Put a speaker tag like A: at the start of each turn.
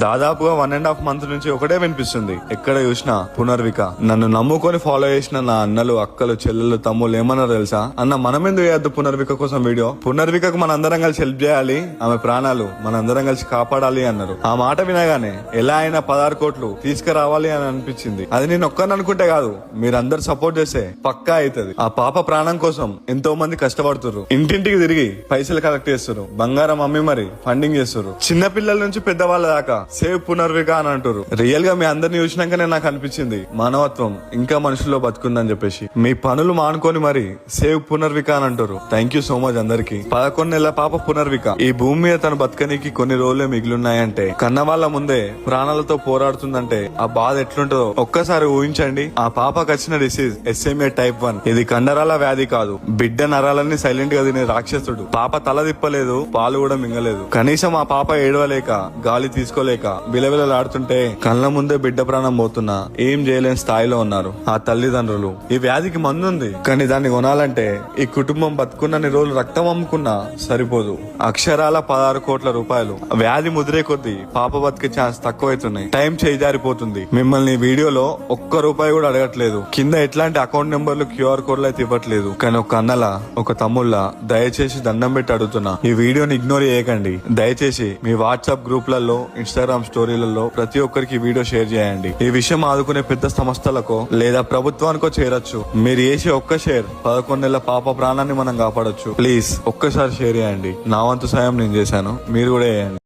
A: దాదాపుగా 1.5 months నుంచి ఒకటే వినిపిస్తుంది. ఎక్కడ చూసినా పునర్విక. నన్ను నమ్ముకొని ఫాలో చేసిన నా అన్నలు, అక్కలు, చెల్లెలు, తమ్ముళ్ళు ఏమన్నారు తెలుసా? అన్న మనం ఎందుకు చేయొద్దు పునర్విక కోసం వీడియో? పునర్వికకు మన అందరం కలిసి హెల్ప్ చేయాలి, ఆమె ప్రాణాలు మనందరం కలిసి కాపాడాలి అన్నారు. ఆ మాట వినగానే ఎలా అయినా 16 కోట్లు తీసుకురావాలి అని అనిపించింది. అది నేను ఒక్కరిని అనుకుంటే కాదు, మీరందరు సపోర్ట్ చేస్తే పక్కా అవుతుంది. ఆ పాప ప్రాణం కోసం ఎంతో మంది కష్టపడుతున్నారు. ఇంటింటికి తిరిగి పైసలు కలెక్ట్ చేస్తారు, బంగారం అమ్మి మరి ఫండింగ్ చేస్తారు. చిన్న పిల్లల నుంచి పెద్దవాళ్ళ దాకా సేవ్ పునర్విక అని అంటారు. రియల్ గా మీ అందరిని చూసినాకనే నాకు అనిపించింది మానవత్వం ఇంకా మనుషుల్లో బతుకుందని చెప్పేసి. మీ పనులు మానుకొని మరి సేవ్ పునర్విక అని అంటారు. థ్యాంక్ యూ సో మచ్ అందరికి. 11 నెలల పాప పునర్విక ఈ భూమి మీద తన బతకనికి కొన్ని రోజులే మిగిలిన్నాయంటే, కన్న వాళ్ళ ముందే ప్రాణాలతో పోరాడుతుందంటే ఆ బాధ ఎట్లుంటుందో ఒక్కసారి ఊహించండి. ఆ పాపకు వచ్చిన డిసీజ్ SMA type 1. ఇది కండరాల వ్యాధి కాదు, బిడ్డ నరాలన్నీ సైలెంట్ గా తినే రాక్షసుడు. పాప తల తిప్పలేదు, పాలు కూడా మింగలేదు. కనీసం ఆ పాప ఏడవలేక, గాలి తీసుకోలేక విలవిలలాడుతుంటే కళ్ళ ముందే బిడ్డ ప్రాణం పోతున్నా ఏం చేయలేని స్థాయిలో ఉన్నారు ఆ తల్లిదండ్రులు. ఈ వ్యాధికి మందుంది, కానీ దాన్ని కొనాలంటే ఈ కుటుంబం బతుకున్నన్ని రోజులు రక్తం అమ్ముకున్నా సరిపోదు. అక్షరాల 16 కోట్ల రూపాయలు. వ్యాధి ముదిరే కొద్దీ పాప బతికే ఛాన్స్ తక్కువైతున్నాయి. టైం చేజారిపోతుంది. మిమ్మల్ని వీడియోలో ఒక్క రూపాయి కూడా అడగట్లేదు. కింద ఎట్లాంటి అకౌంట్ నెంబర్లు, QR కోడ్లు అయితే ఇవ్వట్లేదు. కానీ ఒక అన్నలా, ఒక తమ్ముళ్ళ దయచేసి దండం పెట్టి అడుగుతున్నా, ఈ వీడియోని ఇగ్నోర్ చేయకండి. దయచేసి మీ వాట్సాప్ గ్రూప్లలో, ఇన్స్టాగ్రామ్ స్టోరీలలో ప్రతి ఒక్కరికి వీడియో షేర్ చేయండి. ఈ విషయం ఆదుకునే పెద్ద సంస్థలకో లేదా ప్రభుత్వానికో చేరొచ్చు. మీరు చేసే ఒక్క షేర్ 11 నెలల పాప ప్రాణాన్ని మనం కాపాడొచ్చు. ప్లీజ్ ఒక్కసారి షేర్ చేయండి. నా వంతు సాయం నేను చేశాను, మీరు కూడా చేయండి.